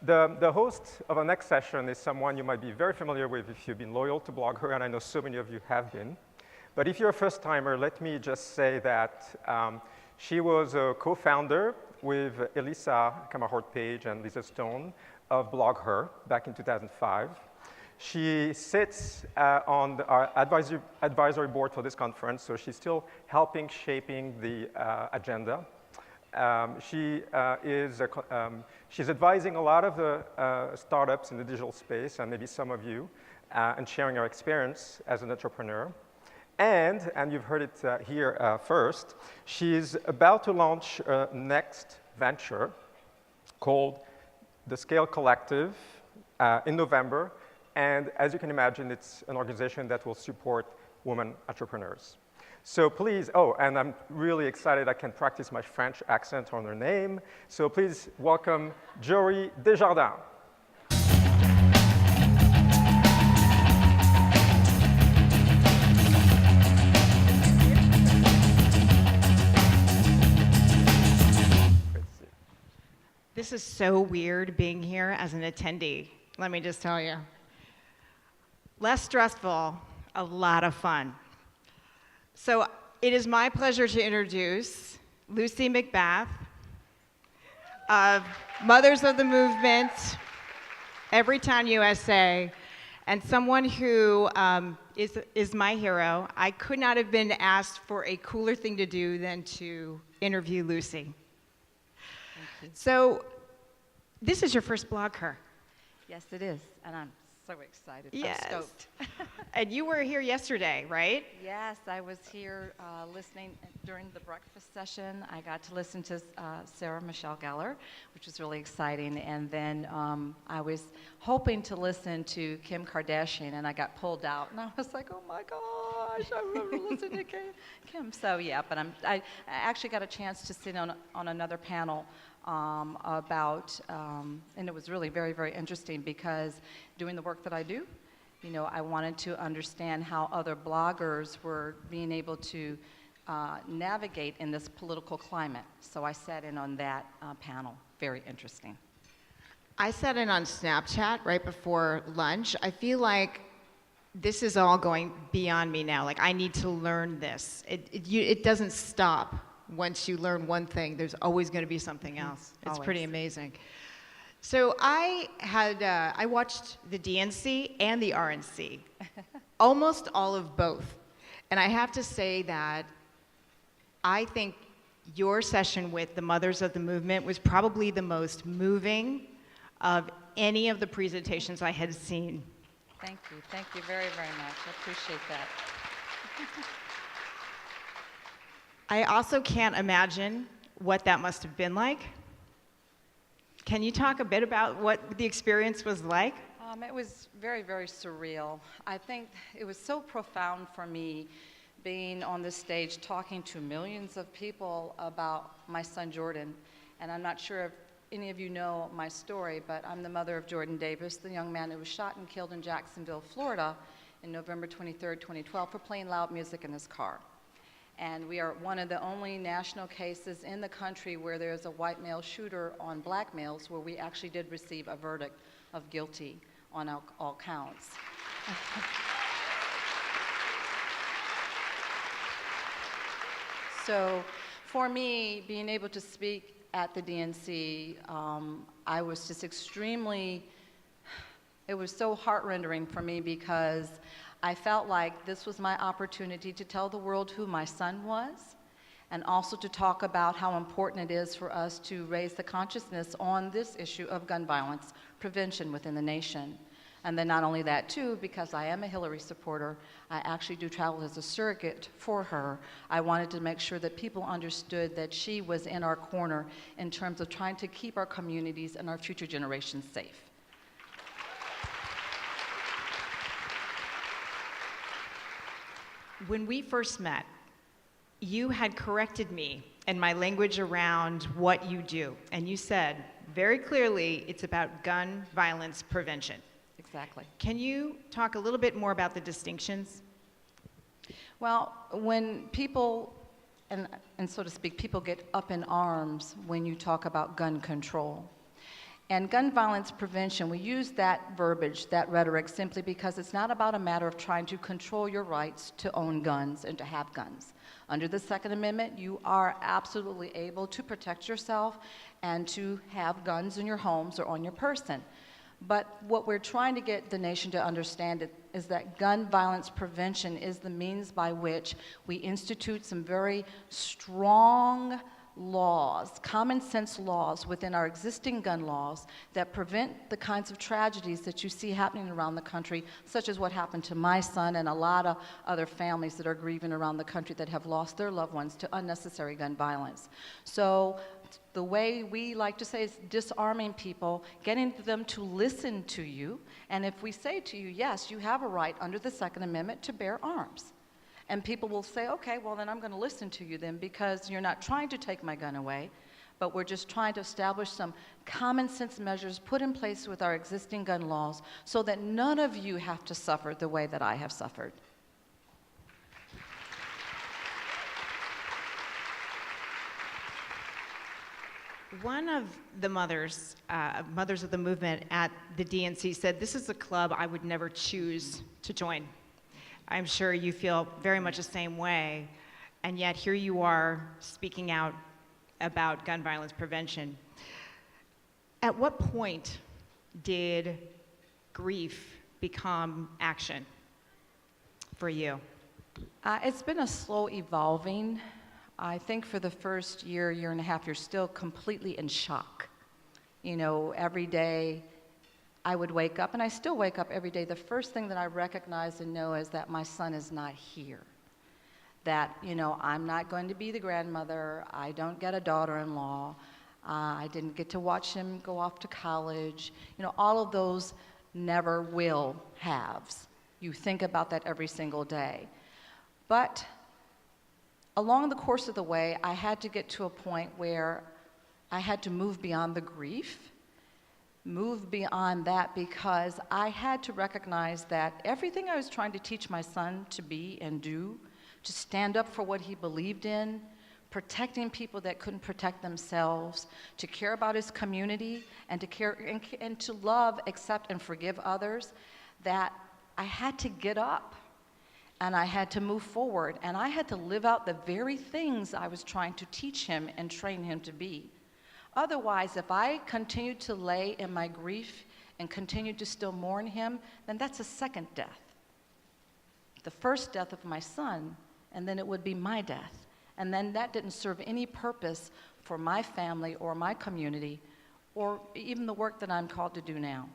The host of our next session is someone you might be very familiar with if you've been loyal to BlogHer, and I know so many of you have been. But if you're a first-timer, let me just say that she was a co-founder with Elisa Camahort-Page and Lisa Stone of BlogHer back in 2005. She sits on our advisory board for this conference, so she's still helping shaping the agenda. She's advising a lot of the startups in the digital space, and maybe some of you, and sharing her experience as an entrepreneur. And you've heard it here first, she's about to launch a next venture called the Scale Collective in November. And as you can imagine, it's an organization that will support women entrepreneurs. So please, oh, and I'm really excited I can practice my French accent on her name. So please welcome Jory Desjardins. This is so weird being here as an attendee, let me just tell you. Less stressful, a lot of fun. So it is my pleasure to introduce Lucy McBath of Mothers of the Movement, Everytown USA, and someone who is my hero. I could not have been asked for a cooler thing to do than to interview Lucy. So this is your first BlogHer. Yes, it is, and I'm so excited. Yes. I'm stoked. And you were here yesterday, right? Yes, I was here listening during the breakfast session. I got to listen to Sarah Michelle Gellar, which was really exciting. And then I was hoping to listen to Kim Kardashian, and I got pulled out. And I was like, oh my gosh, I love to listen to Kim. So yeah, but I actually got a chance to sit on another panel about, and it was really very, very interesting because doing the work that I do, you know, I wanted to understand how other bloggers were being able to navigate in this political climate. So I sat in on that panel. Very interesting. I sat in on Snapchat right before lunch. I feel like this is all going beyond me now. Like, I need to learn this. It doesn't stop. Once you learn one thing, there's always going to be something else. It's always. Pretty amazing. So I watched the DNC and the RNC, almost all of both. And I have to say that I think your session with the Mothers of the Movement was probably the most moving of any of the presentations I had seen. Thank you. Thank you very, very much. I appreciate that. I also can't imagine what that must have been like. Can you talk a bit about what the experience was like? It was very, very surreal. I think it was so profound for me being on the stage talking to millions of people about my son Jordan. And I'm not sure if any of you know my story, but I'm the mother of Jordan Davis, the young man who was shot and killed in Jacksonville, Florida in November 23rd, 2012 for playing loud music in his car. And we are one of the only national cases in the country where there's a white male shooter on black males where we actually did receive a verdict of guilty on all counts. So for me, being able to speak at the DNC, I was just extremely, it was so heart-rendering for me because I felt like this was my opportunity to tell the world who my son was and also to talk about how important it is for us to raise the consciousness on this issue of gun violence prevention within the nation. And then not only that too, because I am a Hillary supporter, I actually do travel as a surrogate for her. I wanted to make sure that people understood that she was in our corner in terms of trying to keep our communities and our future generations safe. When we first met, you had corrected me in my language around what you do. And you said very clearly it's about gun violence prevention. Exactly. Can you talk a little bit more about the distinctions? Well, when people, and so to speak, people get up in arms when you talk about gun control. And gun violence prevention, we use that verbiage, that rhetoric, simply because it's not about a matter of trying to control your rights to own guns and to have guns. Under the Second Amendment, you are absolutely able to protect yourself and to have guns in your homes or on your person. But what we're trying to get the nation to understand is that gun violence prevention is the means by which we institute some very strong laws, common sense laws within our existing gun laws that prevent the kinds of tragedies that you see happening around the country, such as what happened to my son and a lot of other families that are grieving around the country that have lost their loved ones to unnecessary gun violence. So the way we like to say is disarming people, getting them to listen to you, and if we say to you, yes, you have a right under the Second Amendment to bear arms. And people will say, okay, well then I'm going to listen to you then, because you're not trying to take my gun away, but we're just trying to establish some common sense measures put in place with our existing gun laws so that none of you have to suffer the way that I have suffered. One of the mothers of the movement at the DNC said, this is a club I would never choose to join. I'm sure you feel very much the same way, and yet here you are speaking out about gun violence prevention. At what point did grief become action for you? It's been a slow evolving. I think for the first year, year and a half, you're still completely in shock. You know, every day I would wake up, and I still wake up every day. The first thing that I recognize and know is that my son is not here. That, you know, I'm not going to be the grandmother. I don't get a daughter-in-law. I didn't get to watch him go off to college. You know, all of those never will haves. You think about that every single day. But along the course of the way, I had to get to a point where I had to move beyond the grief, move beyond that, because I had to recognize that everything I was trying to teach my son to be and do, to stand up for what he believed in, protecting people that couldn't protect themselves, to care about his community, and to care and to love, accept, and forgive others, that I had to get up and I had to move forward, and I had to live out the very things I was trying to teach him and train him to be. Otherwise, if I continued to lay in my grief and continued to still mourn him, then that's a second death. The first death of my son, and then it would be my death. And then that didn't serve any purpose for my family or my community or even the work that I'm called to do now.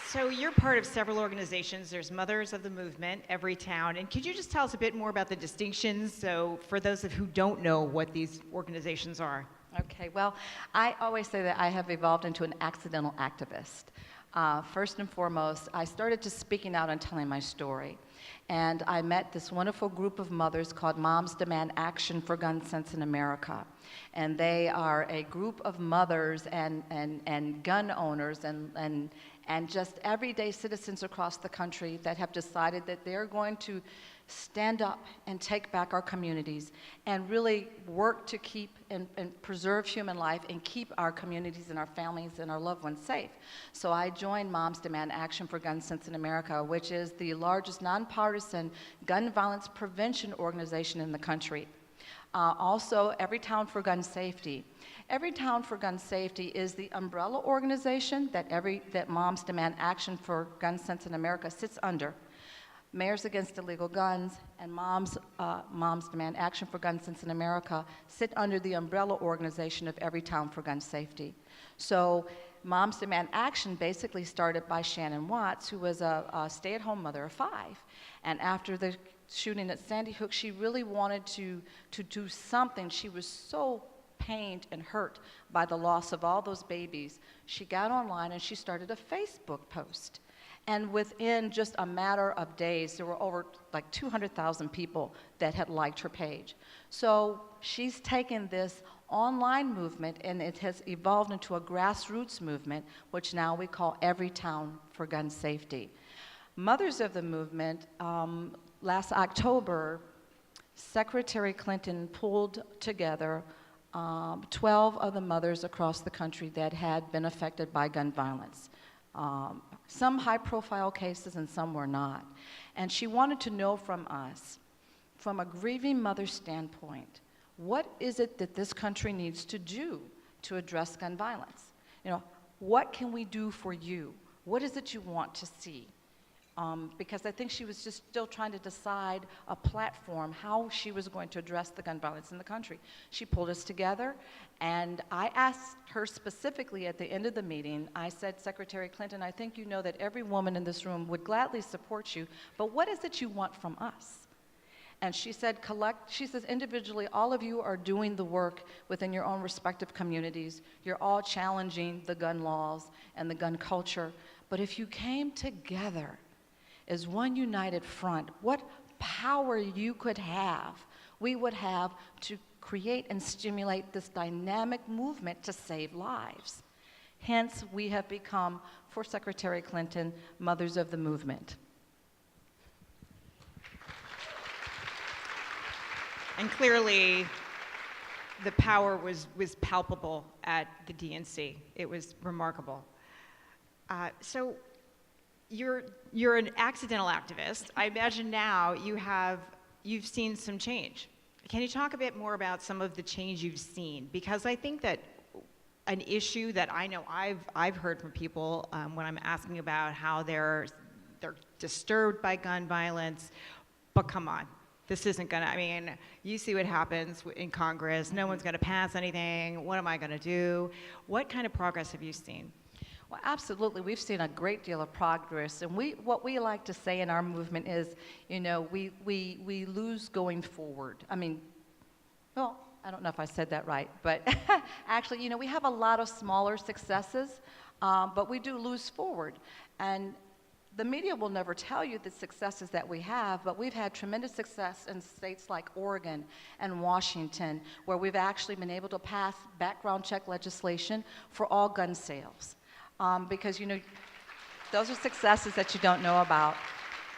So you're part of several organizations. There's Mothers of the Movement, Everytown. And could you just tell us a bit more about the distinctions, so for those who don't know what these organizations are? Okay, well, I always say that I have evolved into an accidental activist. First and foremost, I started just speaking out and telling my story. And I met this wonderful group of mothers called Moms Demand Action for Gun Sense in America. And they are a group of mothers and gun owners and just everyday citizens across the country that have decided that they're going to stand up and take back our communities and really work to keep and preserve human life and keep our communities and our families and our loved ones safe. So I joined Moms Demand Action for Gun Sense in America, which is the largest nonpartisan gun violence prevention organization in the country. Also, Everytown for Gun Safety. Everytown for Gun Safety is the umbrella organization that Moms Demand Action for Gun Sense in America sits under. Mayors Against Illegal Guns and Moms Demand Action for Gun Sense in America sit under the umbrella organization of Everytown for Gun Safety. So Moms Demand Action basically started by Shannon Watts, who was a stay-at-home mother of 5. And after the shooting at Sandy Hook, she really wanted to do something. She was so pained and hurt by the loss of all those babies. She got online and she started a Facebook post. And within just a matter of days, there were over like 200,000 people that had liked her page. So she's taken this online movement and it has evolved into a grassroots movement, which now we call Everytown for Gun Safety. Mothers of the Movement, last October, Secretary Clinton pulled together 12 of the mothers across the country that had been affected by gun violence. Some high-profile cases and some were not. And she wanted to know from us, from a grieving mother standpoint, what is it that this country needs to do to address gun violence? You know, what can we do for you? What is it you want to see? Because I think she was just still trying to decide a platform, how she was going to address the gun violence in the country. She pulled us together, and I asked her specifically at the end of the meeting, I said, Secretary Clinton, I think you know that every woman in this room would gladly support you, but what is it you want from us? And she said, she says, individually, all of you are doing the work within your own respective communities. You're all challenging the gun laws and the gun culture. But if you came together as one united front, what power you could have, we would have to create and stimulate this dynamic movement to save lives. Hence, we have become, for Secretary Clinton, mothers of the movement. And clearly, the power was palpable at the DNC. It was remarkable. So you're an accidental activist. I imagine now you've seen some change. Can you talk a bit more about some of the change you've seen? Because I think that an issue that I know I've heard from people when I'm asking about how they're disturbed by gun violence, but come on. This isn't gonna, I mean, you see what happens in Congress. No one's gonna pass anything. What am I gonna do? What kind of progress have you seen? Well, absolutely. We've seen a great deal of progress. And what we like to say in our movement is, you know, we lose going forward. I mean, well, I don't know if I said that right, but actually, you know, we have a lot of smaller successes, but we do lose forward. And the media will never tell you the successes that we have, but we've had tremendous success in states like Oregon and Washington, where we've actually been able to pass background check legislation for all gun sales. Because, you know, those are successes that you don't know about.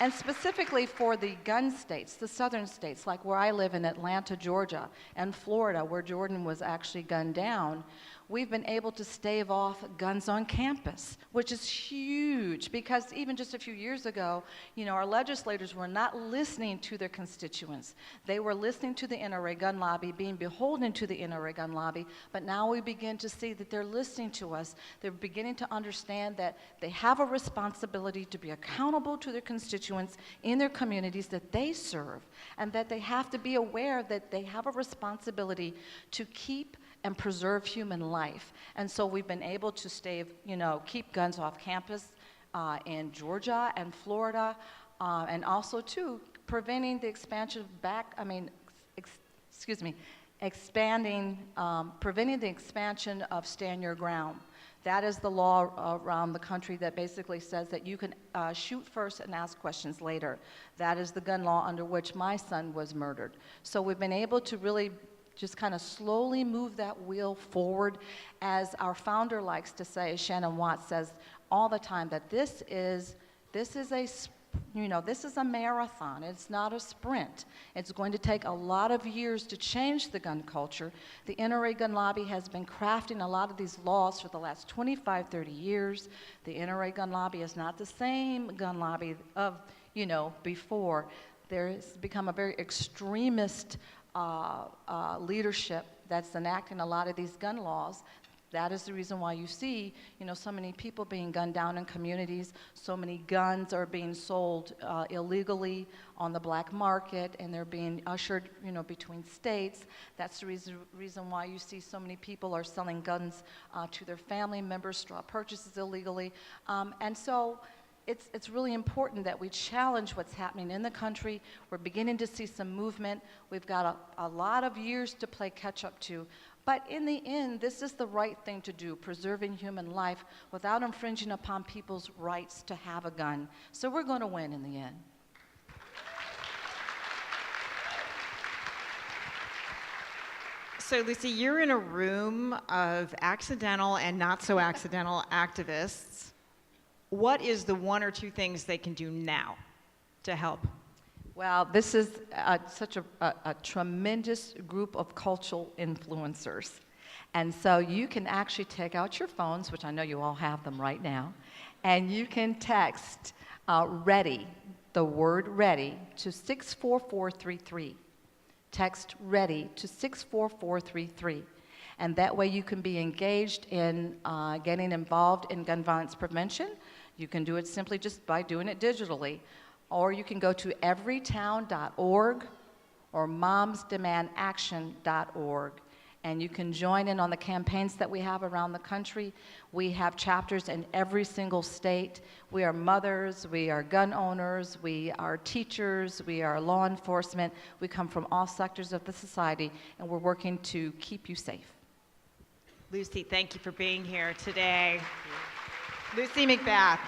And specifically for the gun states, the southern states, like where I live in Atlanta, Georgia, and Florida, where Jordan was actually gunned down, we've been able to stave off guns on campus, which is huge, because even just a few years ago, you know, our legislators were not listening to their constituents. They were listening to the NRA gun lobby, being beholden to the NRA gun lobby, but now we begin to see that they're listening to us. They're beginning to understand that they have a responsibility to be accountable to their constituents in their communities that they serve, and that they have to be aware that they have a responsibility to keep and preserve human life. And so we've been able to keep guns off campus in Georgia and Florida, and also too, preventing the expansion preventing the expansion of stand your ground. That is the law around the country that basically says that you can shoot first and ask questions later. That is the gun law under which my son was murdered. So we've been able to really just kind of slowly move that wheel forward. As our founder likes to say, Shannon Watts says all the time, that this is a marathon. It's not a sprint. It's going to take a lot of years to change the gun culture. The NRA gun lobby has been crafting a lot of these laws for the last 25, 30 years. The NRA gun lobby is not the same gun lobby of, before. There's become a very extremist leadership that's enacting a lot of these gun laws. That is the reason why you see, so many people being gunned down in communities, so many guns are being sold illegally on the black market, and they're being ushered, between states. That's the reason why you see so many people are selling guns to their family members, straw purchases illegally. And so it's really important that we challenge what's happening in the country. We're beginning to see some movement. We've got a lot of years to play catch up to. But in the end, this is the right thing to do, preserving human life without infringing upon people's rights to have a gun. So we're going to win in the end. So Lucy, you're in a room of accidental and not so accidental activists. What is the one or two things they can do now to help? Well, this is such a tremendous group of cultural influencers. And so you can actually take out your phones, which I know you all have them right now, and you can text READY, the word READY, to 64433. Text READY to 64433. And that way you can be engaged in getting involved in gun violence prevention. You can do it simply just by doing it digitally. Or you can go to everytown.org or momsdemandaction.org. And you can join in on the campaigns that we have around the country. We have chapters in every single state. We are mothers, we are gun owners, we are teachers, we are law enforcement. We come from all sectors of the society, and we're working to keep you safe. Lucy, thank you for being here today. Lucy McBath.